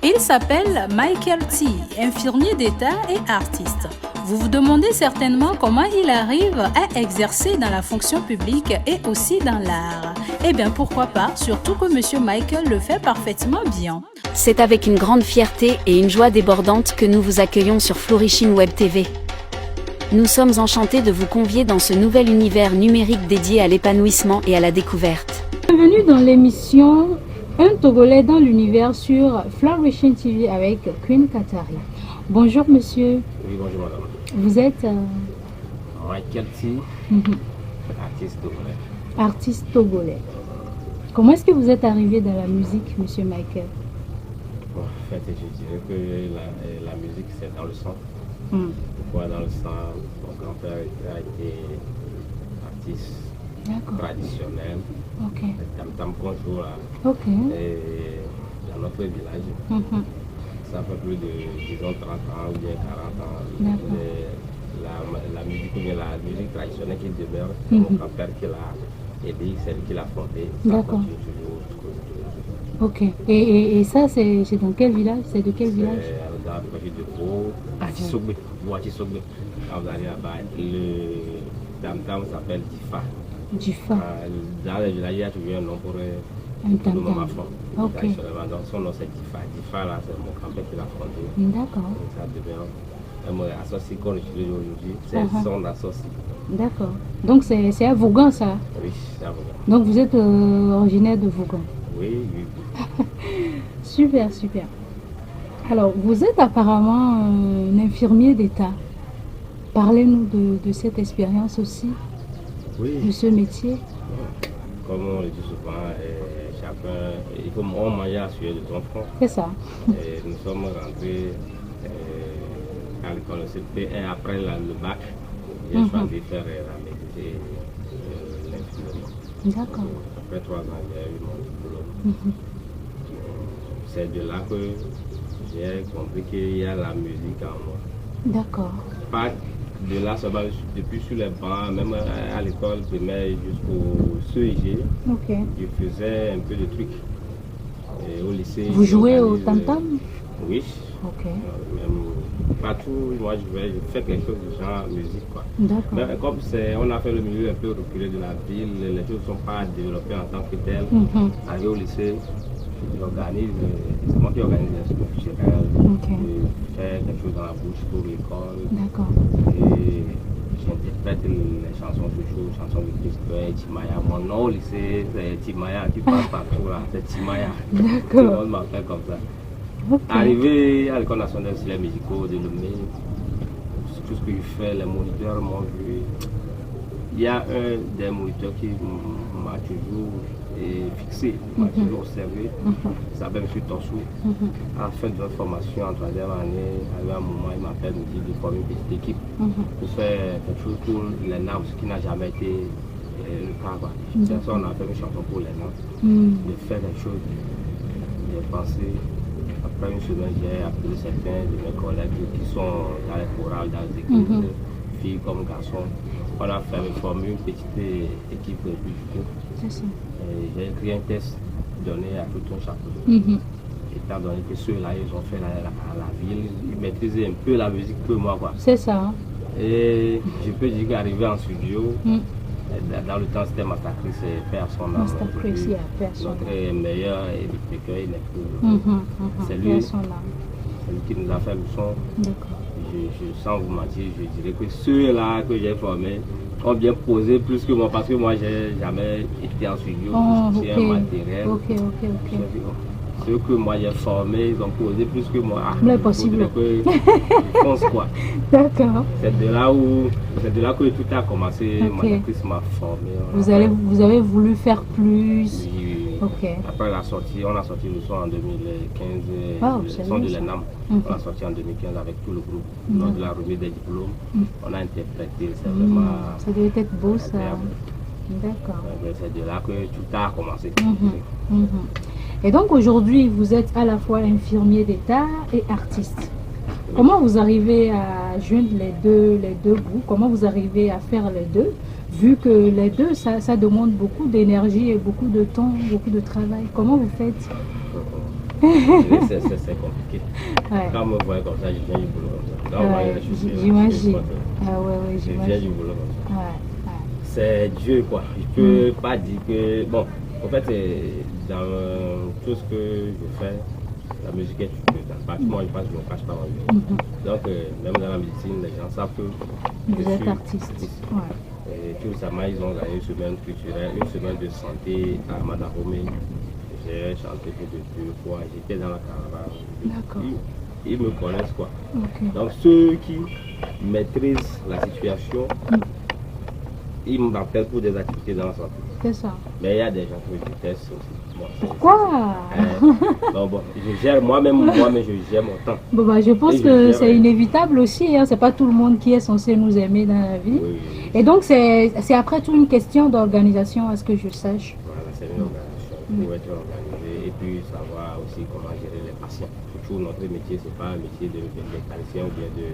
Il s'appelle Michael T, infirmier d'État et artiste. Vous vous demandez certainement comment il arrive à exercer dans la fonction publique et aussi dans l'art. Eh bien, pourquoi pas, surtout que M. Michael le fait parfaitement bien. C'est avec une grande fierté et une joie débordante que nous vous accueillons sur Flourishing Web TV. Nous sommes enchantés de vous convier dans ce nouvel univers numérique dédié à l'épanouissement et à la découverte. Bienvenue dans l'émission Un Togolais dans l'univers sur Flourishing TV avec Queen Katari. Bonjour monsieur. Oui, bonjour madame. Vous êtes Michael T, artiste togolais. Artiste togolais. Comment est-ce que vous êtes arrivé dans la musique, monsieur Michael? Bon, en fait, je dirais que la musique, c'est dans le sang. Pourquoi dans le sang? Mon grand-père a été artiste traditionnel. Ok. Tam qu'on joue là. Ok. Et dans notre village. Ça fait plus de, disons, 30 ans ou bien 40 ans. La musique ou bien la musique traditionnelle qui demeure, c'est mon grand-père qui l'a aidé, c'est lui qui l'a fondé. D'accord. Ok. Et ça, c'est dans quel village? C'est de quel village? C'est dans le projet de Pau, à Tissogbe. Quand vous allez là-bas, le tam-tam s'appelle Difa. Difa. Dans le village, il y a toujours un nom pour un tam-tam. Ok. Donc son nom c'est Difa. Difa, là, c'est mon grand-père qui l'a fondé. D'accord. Ça demeure un associé qu'on utilise aujourd'hui. C'est son associé. D'accord. Donc c'est à Vougan, ça? Oui, c'est à Vougan. Donc vous êtes originaire de Vougan? Oui. Super, super. Alors, vous êtes apparemment un infirmier d'État. Parlez-nous de cette expérience aussi, de ce métier. Comme on le dit souvent, chacun, il faut manger à suer de ton front. C'est ça. Et nous sommes rentrés à l'école de CP et après le bac, j'ai choisi de faire la métier l'infirmerie. D'accord. Après 3 ans, j'ai eu mon diplôme. C'est de là que j'ai compris qu'il y a la musique en moi. D'accord. Pas de là seulement, depuis sur les bancs, même à l'école primaire jusqu'au CEG, je faisais un peu de trucs. Et au lycée. Vous jouez au tam-tam? Oui. Ok. Même partout, moi je fais quelque chose de genre musique, quoi. D'accord. Mais comme on a fait le milieu un peu reculé de la ville, les choses ne sont pas développées en tant que telles. Arrivé au lycée, c'est moi qui organise les culturels, je fais quelque chose dans la bouche pour l'école. D'accord. Et j'interprète les chansons toujours, chansons de Christophe, Timaya. Mon nom au lycée, c'est Timaya qui passe partout là, c'est Timaya. D'accord. Tout le monde m'appelle comme ça. Arrivé à l'école nationale des styles musicaux de Lomé, tout ce que je fais, les moniteurs m'ont vu. Il y a un des moniteurs qui m'a toujours fixé, m'a toujours observé. Il s'appelle M. Tossou. À la fin de notre formation en 3e année, à un moment, il m'appelle, me dit de former une petite équipe pour faire quelque chose pour les NAM, ce qui n'a jamais été le cas. C'est ça, on a fait une chanson pour les NAM, de faire quelque chose, de penser. Après une semaine, j'ai appelé certains de mes collègues qui sont dans les chorales, dans les équipes, filles comme garçons. On a formé une petite équipe de musicaux. J'ai écrit un test donné à tout un chacun. Étant donné que ceux-là, ils ont fait à la ville, ils maîtrisaient un peu la musique que moi. C'est ça. Et je peux dire qu'arriver en studio, dans le temps, c'était Mastacrice et personne. Mastacrice, personne. Notre meilleur éducateur, il n'est plus. C'est lui qui nous a fait le son. Sans vous mentir, je dirais que ceux-là que j'ai formés ont bien posé plus que moi, parce que moi, j'ai jamais été en studio, c'est un matériel. Ceux que moi j'ai formés, ils ont posé plus que moi. Mais possible. Je pense quoi. D'accord. C'est de là que tout a commencé. Mastacrice m'a formé. Vous avez voulu faire plus. Oui. Après la sortie, on a sorti le son en 2015, le son de l'ENAM. On l'a sorti en 2015 avec tout le groupe. Lors de la remise des diplômes, on a interprété. C'est vraiment. Ça devait être beau ça. D'accord. C'est de là que tout a commencé. Et donc aujourd'hui, vous êtes à la fois infirmier d'État et artiste. Comment vous arrivez à joindre les deux bouts? Comment vous arrivez à faire les deux? Vu que les deux, ça demande beaucoup d'énergie et beaucoup de temps, beaucoup de travail. Comment vous faites? C'est compliqué. Ouais. Quand on me voit comme ça, je viens du boulot comme ça. Quand on voit Ouais, les chaussures, j'imagine. Ah ouais, je viens j'imagine. du boulot comme ça. Ouais, ouais. C'est Dieu quoi. Je peux pas dire que. Bon, en fait, dans tout ce que je fais, la musique est tueuse. Moi, je ne me cache pas ma vie. Donc, même dans la médecine, les gens savent que Vous êtes artiste. Ouais. Et tout récemment, ils ont gagné une semaine culturelle, une semaine de santé à Madaromé. J'ai chanté plus de 2 fois. J'étais dans la caravane. D'accord. Ils me connaissent quoi. Ok. Donc, ceux qui maîtrisent la situation, ils m'appellent pour des activités dans la santé. C'est ça. Mais il y a des gens qui me détestent aussi. Bon, Pourquoi? Bon, je gère moi-même, je gère mon temps. Bon, bah, je pense que c'est inévitable aussi. Hein. C'est pas tout le monde qui est censé nous aimer dans la vie. Oui. Et donc, c'est après tout une question d'organisation, à ce que je sache. Voilà, c'est une organisation. Il faut être organisé et puis savoir aussi comment gérer les patients. Surtout notre métier, c'est pas un métier de mécanicien ou bien de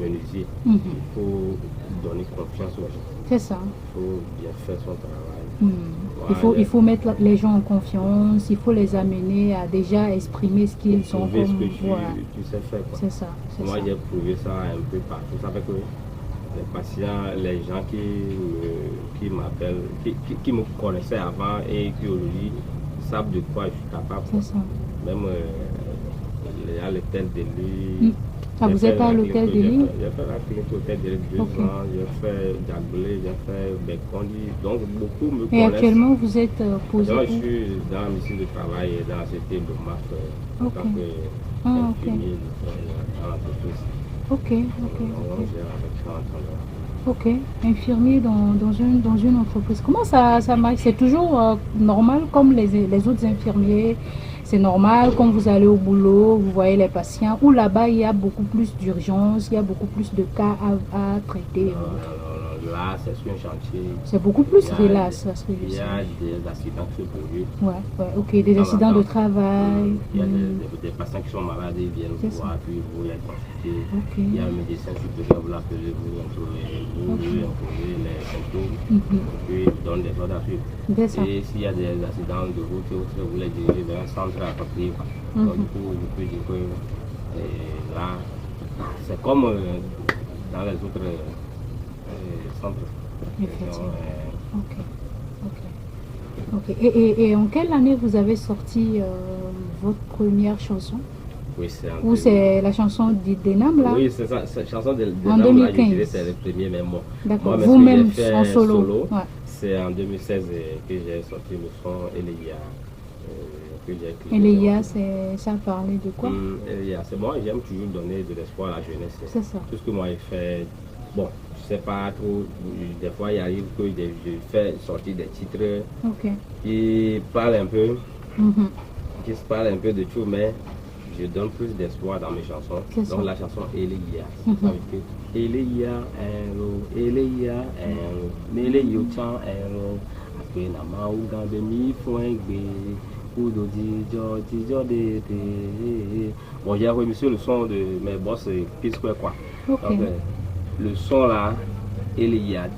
menuisier. Il faut donner confiance aux gens. C'est ça. Il faut bien faire son travail. Voilà. Il faut mettre les gens en confiance, il faut les amener à déjà exprimer ce qu'ils sont comme ce que voilà. tu sais faire. C'est ça. Moi, j'ai prouvé ça un peu partout. Ça fait que les patients, les gens qui m'appellent, qui me connaissaient avant et qui aujourd'hui savent de quoi je suis capable. C'est ça. Même à l'hôtel de lui. Ah, vous êtes à l'hôtel de l'île? J'ai fait la clinique hôtel de l'île 2 ans, j'ai fait Diabolé, j'ai fait Bekondi, donc beaucoup me connaissent. Et actuellement, vous êtes posé où? Je suis dans la mission de travail et dans la société de marque en tant qu'infirmier dans l'entreprise. Ok, infirmier dans une entreprise. Comment ça marche? C'est toujours normal comme les autres infirmiers? C'est normal quand vous allez au boulot, vous voyez les patients, ou là-bas il y a beaucoup plus d'urgence, il y a beaucoup plus de cas à traiter. Non, là c'est sur un chantier. C'est beaucoup plus relax, parce que il y a des accidents qui se produisent. Ouais, ok, des accidents de travail. Il y a des patients qui sont malades, ils viennent vous voir, puis vous y consulter. Il y a un médecin supérieur, vous l'appelez, vous lui imposez les symptômes, puis il donne des ordres à suivre. Et s'il y a des accidents de route, vous les dirigez vers un centre approprié. Donc du coup, je peux dire que là, c'est comme dans les autres centres. Effectivement. Ok. Et en quelle année vous avez sorti votre première chanson? Oui, ou c'est la chanson d'Enam là? Oui, c'est ça, cette chanson d'Enam en 2015. Là, c'est le premier, mais moi. D'accord, vous-même en solo. C'est en 2016 que j'ai sorti le son Eléia. Eléia, ça parlait de quoi? Eléia, c'est moi, j'aime toujours donner de l'espoir à la jeunesse. C'est ça. Tout ce que moi j'ai fait, bon, je sais pas trop, des fois il arrive que je fais sortir des titres qui parlent un peu, qui se parlent un peu de tout, mais je donne plus d'espoir dans mes chansons. Donc la chanson Eléia, ça veut dire Eléia, Eléia, Eléia, après nama ou gambe mi foingbe ou dodi jodi bon, j'ai remis sur le son de mes boss Peace Square quoi. Donc le son là, Eléia,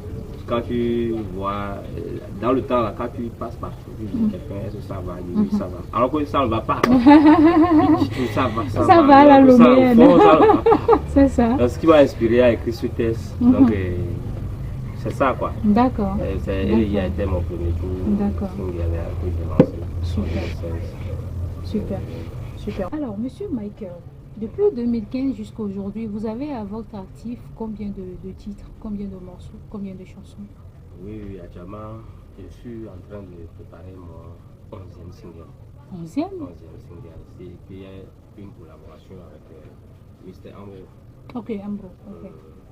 quand tu vois dans le temps là, quand tu passes par quelqu'un, est-ce que ça va? Oui, ça va. Alors que ça ne va pas. Ça va la lumière. C'est ça. Ce qui m'a inspiré à écrire ce texte. Donc c'est ça quoi. D'accord. Il a été mon premier tour. D'accord. Que j'ai lancé. Super. Alors, monsieur Michael, depuis 2015 jusqu'à aujourd'hui, vous avez à votre actif combien de titres, combien de morceaux, combien de chansons? Oui, actuellement, je suis en train de préparer mon 11e single. 11e? 11e single. C'est qu'il y a une collaboration avec Mr. Ambro. Ok, Ambro.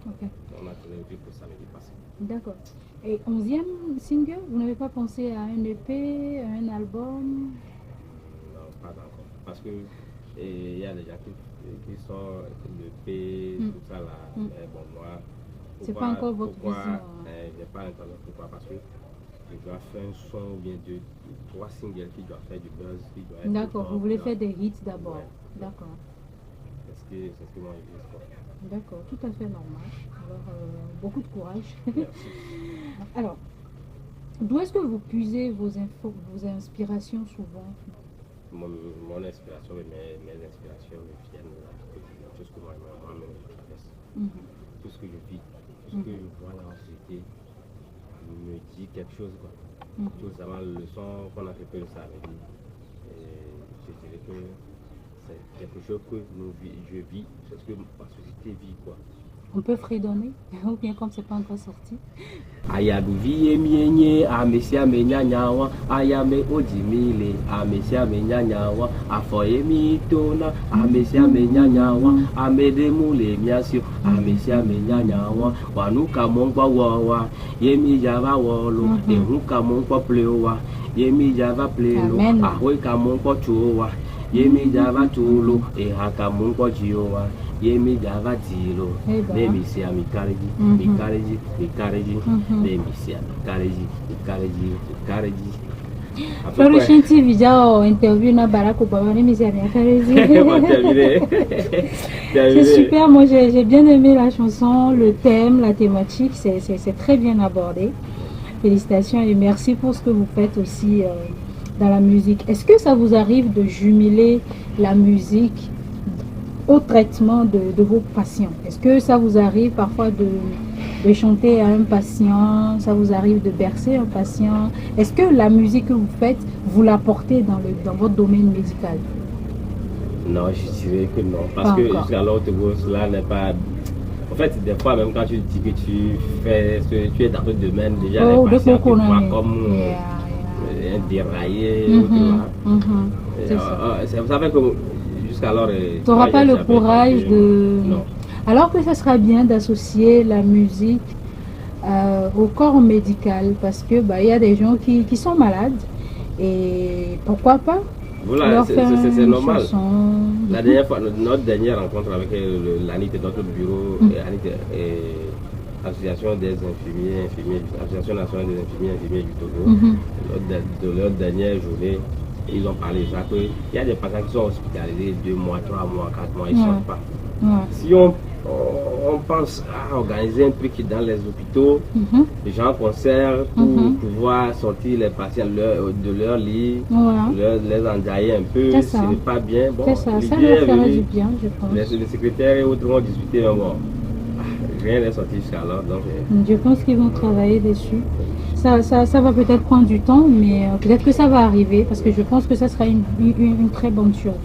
Ok. On a tourné le clip pour samedi passé. D'accord. Et 11e single, vous n'avez pas pensé à un EP, à un album? Non, pas encore. Parce que il y a des gens qui sortent l'EP, tout ça là. Mais bon, moi, c'est pas encore votre vision. J'ai pas entendu pourquoi. Parce que je dois faire un son ou bien 3 singles qui doivent faire du buzz. D'accord, vous voulez faire des hits d'abord. Ouais. D'accord. C'est ce que moi je dis. D'accord, tout à fait normal. Alors, beaucoup de courage. Merci. Alors, d'où est-ce que vous puisez vos inspirations souvent? mon inspiration et mes inspirations viennent de tout ce que moi-même je traverse. Tout ce que je vis, tout ce que je vois dans la société me dit quelque chose, quoi. Tout simplement le leçon qu'on a fait que ça me dit. Je dirais que c'est quelque chose que je vis, c'est ce que ma société vit, quoi. On peut fredonner, ou bien comme c'est pas encore sorti. Ayaduvi mienye amesia menyanyawa ayame ojimile amesia menyanyawa afoye mitona amesia menyanyawa amedemule miasio amesia menyanyawa wanuka mongwa wawa yemi java wolo ehuka mongwa plewa yemi java pleno ahwe ka mongwa chuwa yemi java chulo ehaka mongwa jiowa Yemi Java Tilo, Nemisia Mikareji, Mikareji, Mikareji, Nemisia Mikareji. Flourishing TV déjà interview na Barack Obama, Nemisia Mikareji. C'est super, moi j'ai bien aimé la chanson, le thème, la thématique, c'est très bien abordé. Félicitations et merci pour ce que vous faites aussi dans la musique. Est-ce que ça vous arrive de jumeler la musique au traitement de vos patients? Est-ce que ça vous arrive parfois de chanter à un patient? Ça vous arrive de bercer un patient? Est-ce que la musique que vous faites, vous la portez dans votre domaine médical? Non, je dirais que non. Parce que jusqu'alors, cela n'est pas... En fait, des fois, même quand tu dis que tu es dans le domaine, déjà les patients te voient comme un déraillé. C'est vous savez que alors, tu n'auras pas le courage de... Non. Alors que ça sera bien d'associer la musique au corps médical parce que y a des gens qui sont malades et pourquoi pas voilà, c'est normal. La dernière fois, notre dernière rencontre avec l'ANIT de notre bureau, Association des infirmiers, Association nationale des infirmiers du Togo, de leur dernière journée, ils ont parlé déjà qu'il y a des patients qui sont hospitalisés 2 mois, 3 mois, 4 mois, ils ne sortent pas. Si on pense à organiser un truc dans les hôpitaux, les gens concert pour pouvoir sortir les patients de leur lit, les enjailler un peu, ce n'est pas bien. Bon, ça leur fera du bien, je pense. Les secrétaires et autres vont discuter, mais bon, rien n'est sorti jusqu'alors. Je pense qu'ils vont travailler dessus. Ça va peut-être prendre du temps, mais peut-être que ça va arriver parce que je pense que ça sera une très bonne chose.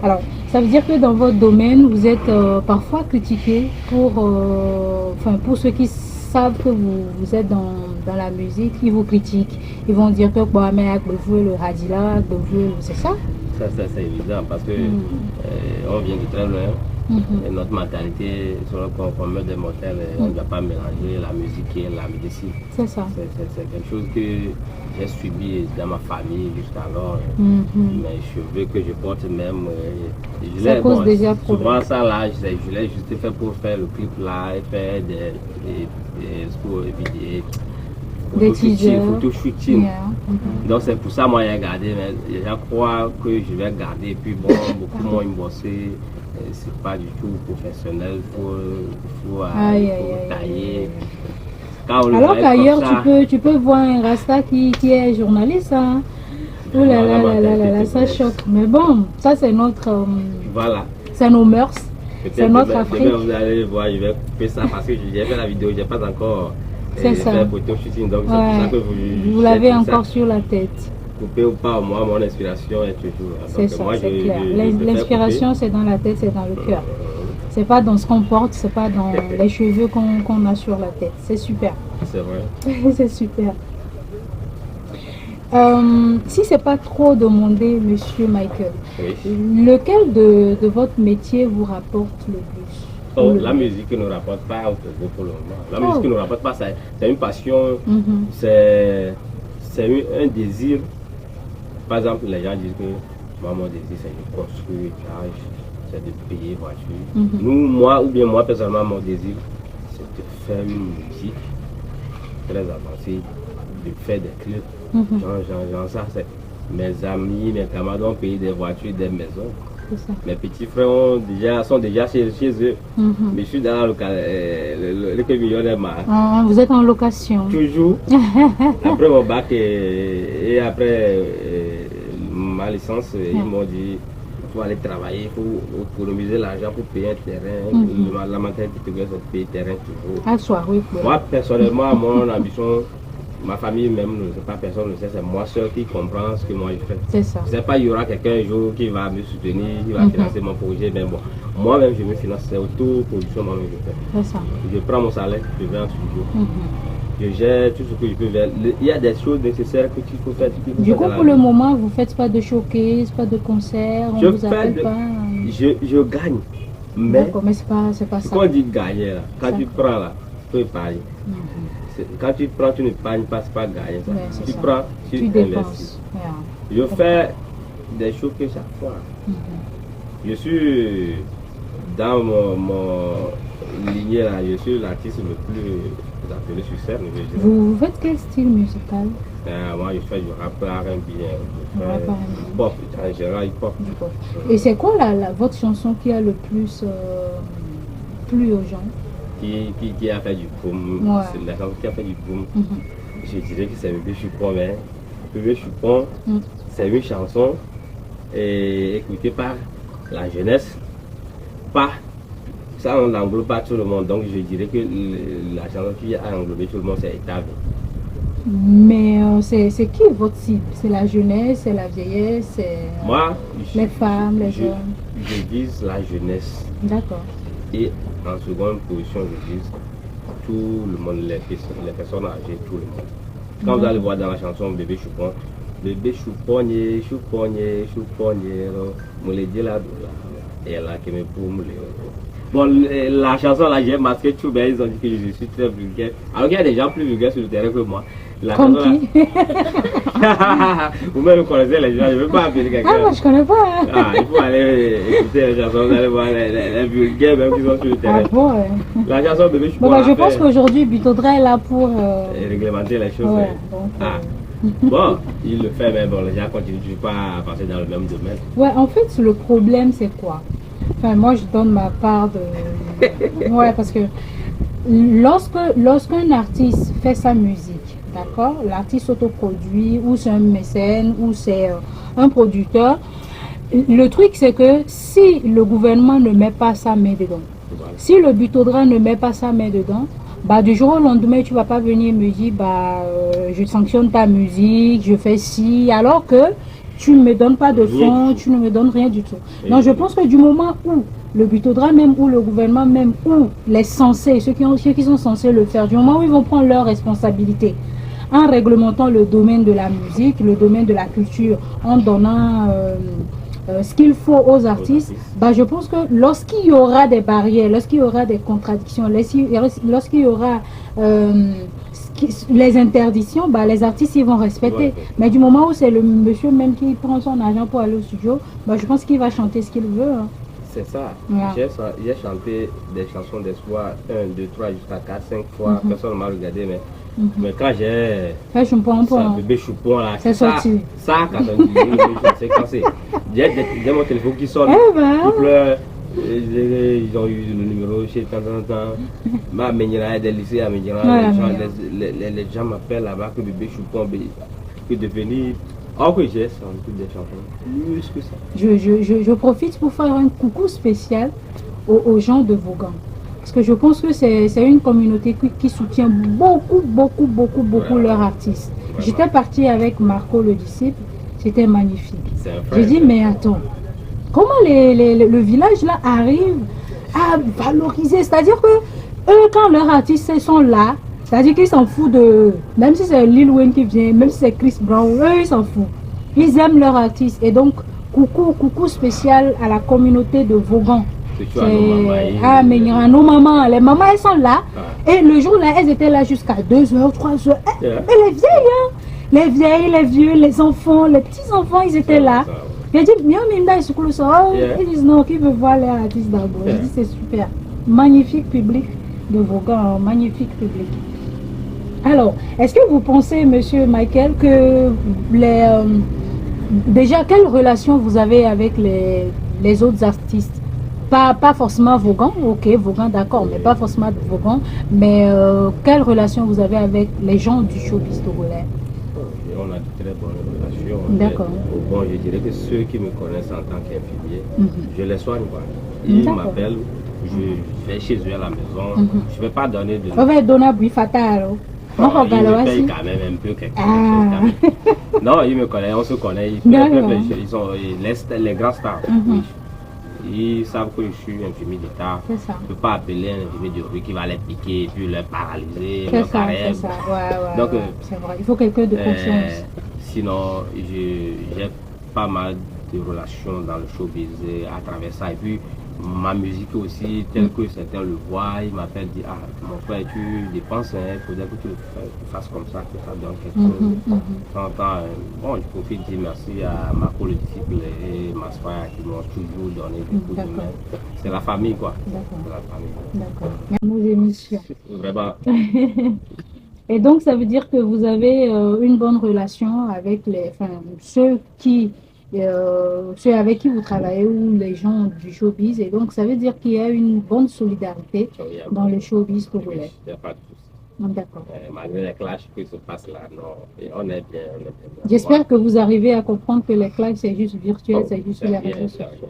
Alors, ça veut dire que dans votre domaine, vous êtes parfois critiqué pour ceux qui savent que vous êtes dans la musique, ils vous critiquent. Ils vont dire que vous le radila, c'est ça? Ça c'est évident parce que on vient de très loin. Et notre mentalité, sur le commun des mortels, on ne doit pas mélanger la musique et la médecine. C'est ça. C'est quelque chose que j'ai subi dans ma famille jusqu'alors. Mais je veux que je porte même. Ça cause déjà problème. Souvent ça là, je l'ai juste fait pour faire le clip là et faire des photoshooting. Donc c'est pour ça moi j'ai gardé. Mais je crois que je vais garder. Et puis bon, beaucoup moins bosser. C'est pas du tout professionnel, il faut tailler. Alors qu'ailleurs, tu peux voir un Rasta qui est journaliste. Hein? Oh là là, ça choque. Mais bon, ça c'est notre... voilà. C'est nos mœurs. C'est notre Afrique. Vous allez voir, je vais couper ça parce que j'ai fait la vidéo, je n'ai pas encore fait photo shooting. Donc c'est pour ça que vous l'avez encore sur la tête. Couper ou pas, moi, mon inspiration est toujours. C'est ça, c'est clair. L'inspiration, c'est dans la tête, c'est dans le cœur. C'est pas dans ce qu'on porte, c'est pas dans les cheveux qu'on a sur la tête. C'est super. C'est vrai. C'est super. Si c'est pas trop demandé, Monsieur Michael, lequel de votre métier vous rapporte le plus? La musique ne nous rapporte pas au Togo pour le moment. La musique ne nous rapporte pas, c'est une passion, c'est un désir. Par exemple, les gens disent que moi, mon désir, c'est de construire, c'est de payer voiture. Moi, personnellement, mon désir, c'est de faire une musique très avancée, de faire des clips. Genre ça, c'est mes amis, mes camarades ont payé des voitures, des maisons. Mes petits frères sont déjà chez eux. Mais je suis dans le millionnaire. Vous êtes en location? Toujours. Après mon bac et après ma licence, ils m'ont dit il faut aller travailler, il faut économiser l'argent pour payer un terrain. La mentalité portugaise, c'est de payer terrain toujours. Ah, soit, oui. Moi, personnellement, mon ambition, ma famille même, ne sait pas, personne ne sait, c'est moi seul qui comprend ce que moi je fais. C'est ça. Je ne sais pas, il y aura quelqu'un un jour qui va me soutenir, qui va financer mon projet, mais bon, moi-même je me finance, c'est auto-production, moi-même je fais. C'est ça. Je prends mon salaire, je vais en studio. Je gère tout ce que je peux faire. Il y a des choses nécessaires que tu faut faire. Du coup, pour le moment, vous ne faites pas de showcase, pas de concert, on ne vous appelle pas. Je gagne. Mais, mais c'est pas ça. Quand on dit gagner, là, quand tu prends là, tu peux épargner. Quand tu prends, tu n'épargnes pas, c'est pas gagner. Ça. Ouais, tu ça. prends, tu investis. Je fais des showcases chaque fois. Je suis dans mon lignée là, je suis l'artiste le plus appelé sur scène. Vous faites quel style musical? Moi je fais du rap R&B, pop, en général hip-hop. Et c'est quoi votre chanson qui a le plus plu aux gens? Qui a fait du boom, c'est la chanson qui a fait du boom. Je dirais que c'est Bébé Choupon, mais Bébé Choupon, c'est une chanson écoutée par la jeunesse, ça on n'englobe pas tout le monde, donc je dirais que la chanson qui a englobé tout le monde, c'est État. Mais c'est qui votre cible? C'est la jeunesse, c'est la vieillesse, c'est les femmes, les hommes? Je vise la jeunesse. D'accord. Et en seconde position, je vise tout le monde, les personnes âgées, tout le monde. Quand vous allez voir dans la chanson Bébé Choupon, Bébé Chouponnier, Chouponnier, Chouponnier, Moulédie la doula, et là qui me pour mouler. Bon, la chanson là, j'ai masqué tout, mais ils ont dit que je suis très vulgaire. Alors qu'il y a des gens plus vulgaires sur le terrain que moi. Comme qui? Vous-même connaissez les gens, je ne veux pas appeler quelqu'un. Ah, moi je connais pas. Il faut aller écouter les chansons, vous allez voir les vulgaires même qui sont sur le terrain. Ah bon, ouais. La chanson Bébé Choupon. Bon, je pense qu'aujourd'hui, Bitoudra est là pour réglementer les choses. Ouais, bon, il le fait, mais bon, les gens continuent toujours pas à passer dans le même domaine. Ouais, en fait, le problème, c'est quoi? Enfin, moi, je donne ma part de... Ouais, parce que lorsqu'un artiste fait sa musique, d'accord, l'artiste autoproduit, ou c'est un mécène, ou c'est un producteur, le truc, c'est que si le gouvernement ne met pas sa main dedans, si le Bitoudra ne met pas sa main dedans, bah, du jour au lendemain, tu ne vas pas venir me dire, je sanctionne ta musique, je fais ci, alors que tu ne me donnes pas de fonds, tu ne me donnes rien du tout. Donc je pense que du moment où le Bitoudra même, ou le gouvernement même, ou les censés, ceux qui sont censés le faire, du moment où ils vont prendre leurs responsabilités, en réglementant le domaine de la musique, le domaine de la culture, en donnant ce qu'il faut aux artistes, bah, je pense que lorsqu'il y aura des barrières, lorsqu'il y aura des contradictions, lorsqu'il y aura les interdictions, bah, les artistes ils vont respecter. Mais du moment où c'est le monsieur même qui prend son argent pour aller au studio, bah, je pense qu'il va chanter ce qu'il veut. Hein. C'est ça. J'ai chanté des chansons d'espoir 1, 2, 3 jusqu'à 4, 5 fois. Personne ne m'a regardé, mais quand j'ai Bébé Choupon là, c'est sorti. Ça, quand on dit, c'est cassé. J'ai mon téléphone qui sonne, qui pleure. Ils ont eu le numéro chez temps en temps. Ma menyera des lycées à Menyera, les gens m'appellent là-bas que Bébé Choupon peut devenir. Oh oui, j'ai chanté des chansons plus que ça. Je profite pour faire un coucou spécial aux gens de Vaughan. Parce que je pense que c'est une communauté qui soutient beaucoup leurs artistes. J'étais partie avec Marco le disciple, c'était magnifique. J'ai dit, mais attends, comment le village là arrive à valoriser? C'est-à-dire que eux, quand leurs artistes sont là, c'est-à-dire qu'ils s'en foutent de... Même si c'est Lil Wayne qui vient, même si c'est Chris Brown, eux, ils s'en foutent. Ils aiment leurs artistes. Et donc, coucou spécial à la communauté de Vaughan. Mais il y a nos mamans. Les mamans, elles sont là. Et le jour là, elles étaient là jusqu'à 2h, 3h. Mais les vieilles, hein, les vieilles, les vieux, les enfants, les petits-enfants, ils étaient là. J'ai dit, ils disent non, qui veut voir les artistes d'abord. J'ai dit, c'est super. Magnifique public de Vaughan, magnifique public. Alors, est-ce que vous pensez, monsieur Michael, que déjà, quelle relation vous avez avec les autres artistes? Pas forcément Vaughan, ok, Vaughan d'accord, mais pas forcément Vaughan, mais quelle relation vous avez avec les gens du showbiz togolais? On a a de très bonnes relations. D'accord. Bon, je dirais que ceux qui me connaissent en tant qu'infirmier, je les soigne, quoi. Ils D'accord. m'appellent, je vais chez eux à la maison, je ne vais pas donner de... On va donner un bruit fatal. Ils me payent quand même un peu quelque chose. Ah. Non, ils me connaissent, on se connaît. D'accord. Les grands stars. Oui. Ils savent que je suis infirmier d'État. C'est ça. Je ne peux pas appeler un infirmier de rue qui va les piquer et puis les paralyser. C'est leur ça, carrière. c'est ça. Ouais, Donc, c'est vrai. Il faut quelqu'un de confiance. Sinon, j'ai pas mal de relations dans le showbiz à travers ça. Et puis, ma musique aussi, telle que certains le voient, ils m'appellent, disent, ah, mon frère, tu dépenses, il faudrait que tu fasses comme ça, que ça donne quelque chose. De temps en temps, bon, je profite de dire merci à Marco le disciple et ma soeur qui m'ont toujours donné des coups de main. C'est la famille, quoi. C'est la famille. D'accord. Nos émissions. Vraiment. Et donc, ça veut dire que vous avez une bonne relation avec ceux avec qui vous travaillez ou les gens du showbiz. Et donc, ça veut dire qu'il y a une bonne solidarité dans le showbiz togolais. Il n'y a pas de souci. D'accord. Malgré les clashs qui se passent là, non, on est bien. J'espère que vous arrivez à comprendre que les clashs, c'est juste virtuel, c'est juste sur les réseaux sociaux.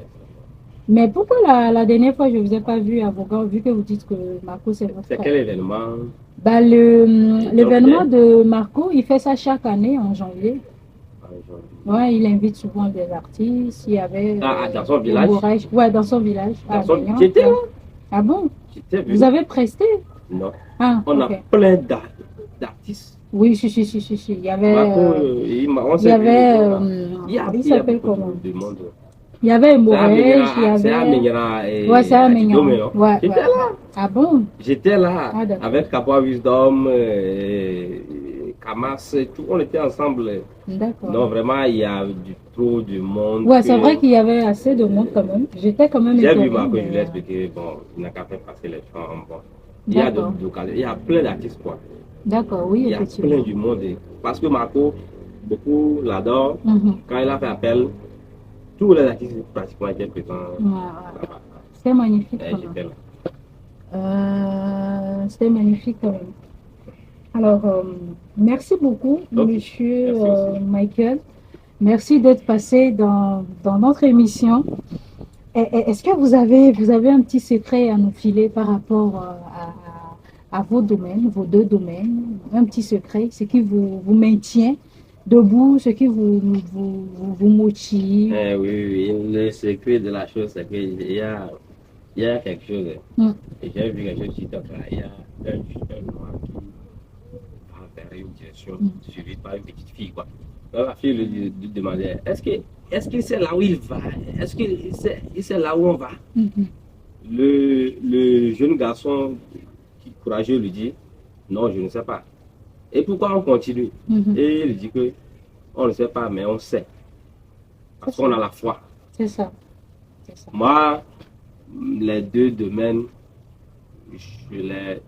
Mais pourquoi la dernière fois, je ne vous ai pas vu, avocat, vu que vous dites que Marco, c'est votre frère? C'est quel événement? L'événement de Marco, il fait ça chaque année en janvier. Ouais, il invite souvent des artistes. Il y avait dans son village? Ouais, dans son village. J'étais là. Ah bon? Vous avez presté? Non. Ah, on a plein d'artistes. Oui, si. Il y avait. Il s'appelle comment? Du monde. Il y avait Morège, il y avait... C'est Amenyara et... Ouais, c'est Amenyara. Ouais, j'étais là. Ah bon? J'étais là, avec Capois Wisdom, Kamas, tout, on était ensemble. D'accord. Non, vraiment, il y a trop de monde. Ouais, c'est vrai qu'il y avait assez de monde quand même. J'étais quand même... J'ai vu Marco, je lui ai expliqué, bon, il n'a qu'à faire passer les gens. Bon. Il y a plein d'artistes, quoi. D'accord, oui, effectivement. Il y a plein du monde. Parce que Marco, beaucoup l'adorent. Quand il a fait appel, tous les artistes pratiquement étaient présents là-bas. C'était magnifique. C'était magnifique quand même. Alors, merci beaucoup, monsieur Michael. Merci d'être passé dans notre émission. Est-ce que vous avez un petit secret à nous filer par rapport à vos domaines, vos deux domaines? Un petit secret, ce qui vous maintient debout, ce qui vous motive? Oui. Le secret de la chose, c'est qu'il y a quelque chose. Et j'ai vu quelque chose qui là. Il y a un noir qui va vers une direction suivi par une petite fille, quoi. Alors, la fille lui demandait, est-ce que c'est là où il va? Est-ce que c'est là où on va? Le jeune garçon qui courageux lui dit, non, je ne sais pas. Et pourquoi on continue? Et il dit que on ne sait pas, mais on sait. Parce qu'on a la foi. C'est ça. Moi, les deux domaines, je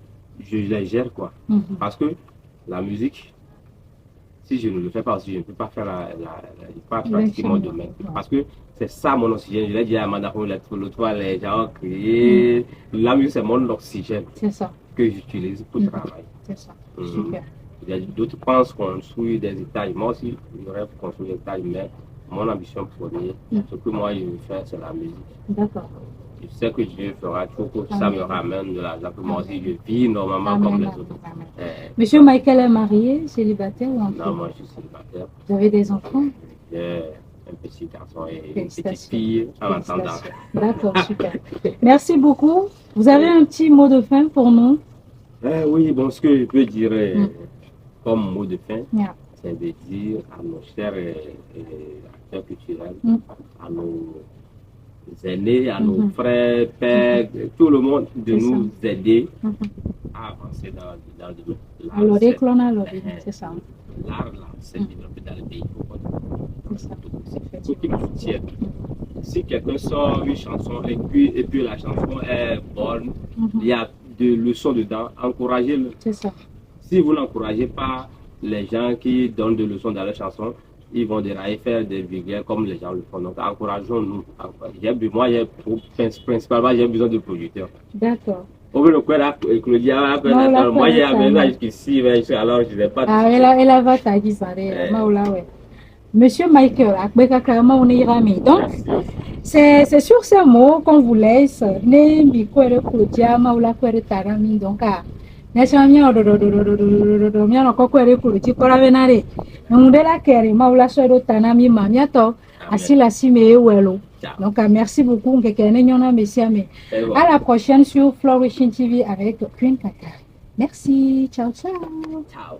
les gère, quoi. Parce que la musique, si je ne le fais pas aussi, je ne peux pas faire pas pratiquer mon domaine. Parce que c'est ça mon oxygène. Je l'ai dit à Amanda, l'autre fois, les gens ont crié. La musique, c'est mon oxygène. C'est ça. Que j'utilise pour travailler. C'est ça. Super. D'autres pensent construire des étages. Moi aussi, je rêve construire des étages, mais mon ambition première, ce que moi je veux faire, c'est la musique. D'accord. Je sais que Dieu fera tout pour que ça me ramène de l'argent. Moi aussi, je vis normalement comme les autres. Monsieur Michael est marié, célibataire ou en couple? Non, moi je suis célibataire. Vous avez des enfants? J'ai un petit garçon et une petite fille en attendant. D'accord, super. Merci beaucoup. Vous avez un petit mot de fin pour nous? Oui, bon, ce que je peux dire comme mot de fin, c'est de dire à nos chers acteurs culturels, à nos aînés, à nos frères, pères, tout le monde, de nous aider à avancer dans le domaine. C'est ça. L'art, c'est développé dans le pays. Ceux qui nous soutiennent. Si quelqu'un sort une chanson et puis la chanson est bonne, il y a de leçons dedans, encouragez-le. C'est ça. Si vous n'encouragez pas les gens qui donnent des leçons dans leurs chansons, ils vont dérailler, faire des vulgaires comme les gens le font. Donc encourageons-nous. Moi, principalement, j'ai besoin de producteurs. D'accord. Au bout de quoi, Claudia, moi j'ai amené jusqu'ici, mais alors je n'ai pas de. Ah, elle va t'aguiser, Maoula, ouais. Monsieur Michael, donc c'est sur ces mots qu'on vous laisse. Ne kwere Claudia, Maoula kwere Tarami, donc National Miano kwere Claudia, Koravenare, Mundela Keri, Maoula Sodo Tanami, Mamiato, Asila Sime Welo. Donc merci beaucoup, à la prochaine sur Flourishing TV avec Queen Kaka. Merci, ciao ciao. Ciao.